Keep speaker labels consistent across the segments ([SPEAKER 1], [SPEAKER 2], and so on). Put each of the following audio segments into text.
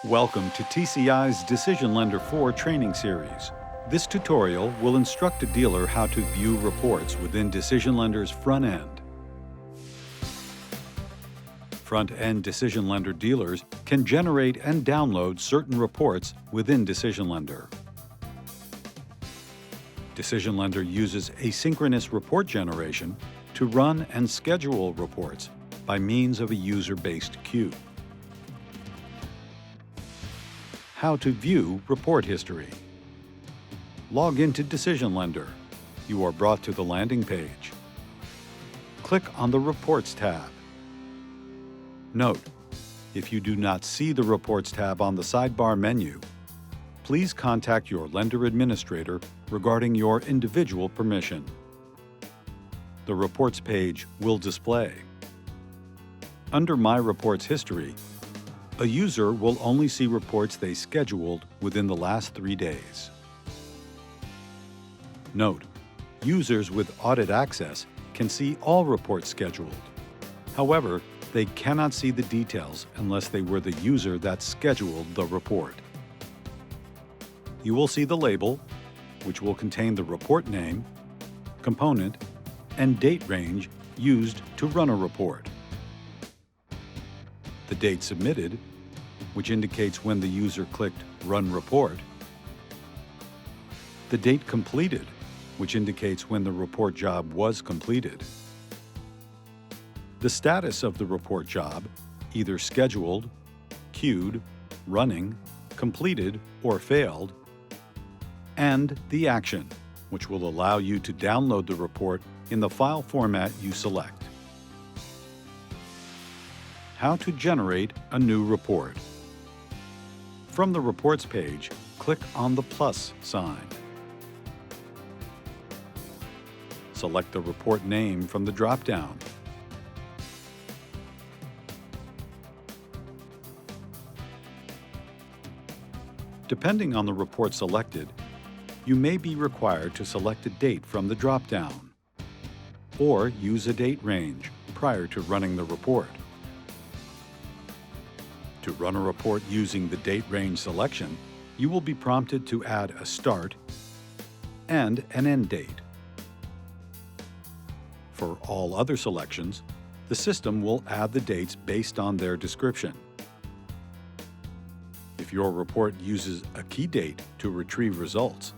[SPEAKER 1] Welcome to TCI's DecisionLender 4 training series. This tutorial will instruct a dealer how to view reports within DecisionLender's front end. Front-end DecisionLender dealers can generate and download certain reports within DecisionLender. DecisionLender uses Asynchronous Report Generation to run and schedule reports by means of a user-based queue. How to view report history. Log into DecisionLender. You are brought to the landing page. Click on the Reports tab. Note, if you do not see the Reports tab on the sidebar menu, please contact your lender administrator regarding your individual permission. The Reports page will display. Under My Reports History, a user will only see reports they scheduled within the last 3 days. Note, users with audit access can see all reports scheduled. However, they cannot see the details unless they were the user that scheduled the report. You will see the label, which will contain the report name, component, and date range used to run a report. The date submitted, which indicates when the user clicked Run Report. The date completed, which indicates when the report job was completed. The status of the report job, either scheduled, queued, running, completed, or failed, and the action, which will allow you to download the report in the file format you select. How to generate a new report. From the Reports page, click on the plus sign. Select the report name from the drop-down. Depending on the report selected, you may be required to select a date from the drop-down, or use a date range prior to running the report. To run a report using the date range selection, you will be prompted to add a start and an end date. For all other selections, the system will add the dates based on their description. If your report uses a key date to retrieve results,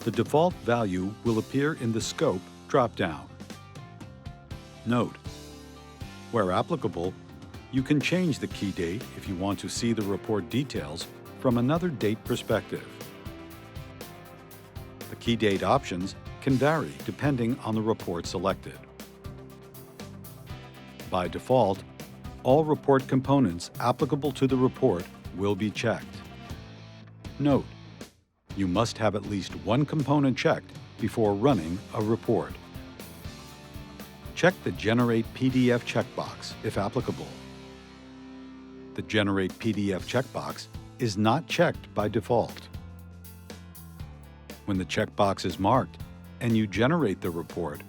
[SPEAKER 1] the default value will appear in the Scope drop-down. Note, where applicable, you can change the key date if you want to see the report details from another date perspective. The key date options can vary depending on the report selected. By default, all report components applicable to the report will be checked. Note, you must have at least one component checked before running a report. Check the Generate PDF checkbox if applicable. The Generate PDF checkbox is not checked by default. When the checkbox is marked and you generate the report,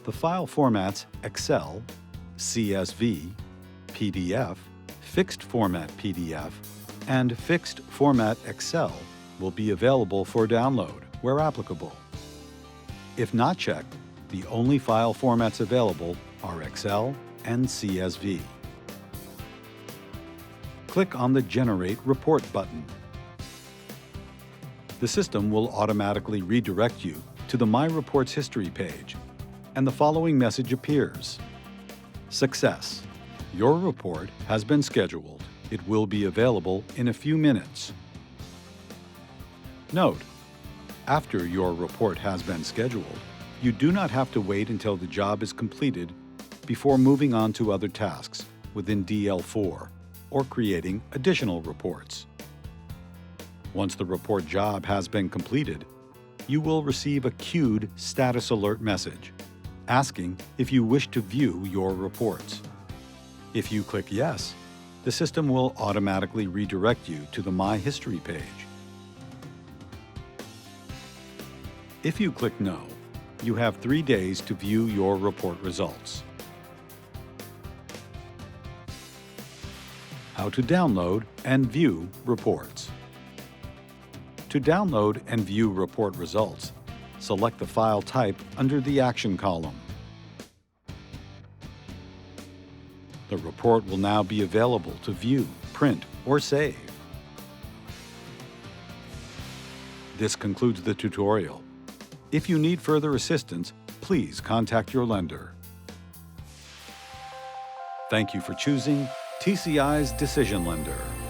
[SPEAKER 1] the file formats Excel, CSV, PDF, Fixed Format PDF, and Fixed Format Excel will be available for download where applicable. If not checked, the only file formats available are Excel and CSV. Click on the Generate Report button. The system will automatically redirect you to the My Reports History page, and the following message appears. Success! Your report has been scheduled. It will be available in a few minutes. Note, after your report has been scheduled, you do not have to wait until the job is completed before moving on to other tasks within DL4 or creating additional reports. Once the report job has been completed, you will receive a queued status alert message asking if you wish to view your reports. If you click Yes, the system will automatically redirect you to the My History page. If you click No, you have 3 days to view your report results. How to download and view reports. To download and view report results, select the file type under the Action column. The report will now be available to view, print, or save. This concludes the tutorial. If you need further assistance, please contact your lender. Thank you for choosing TCI's DecisionLender.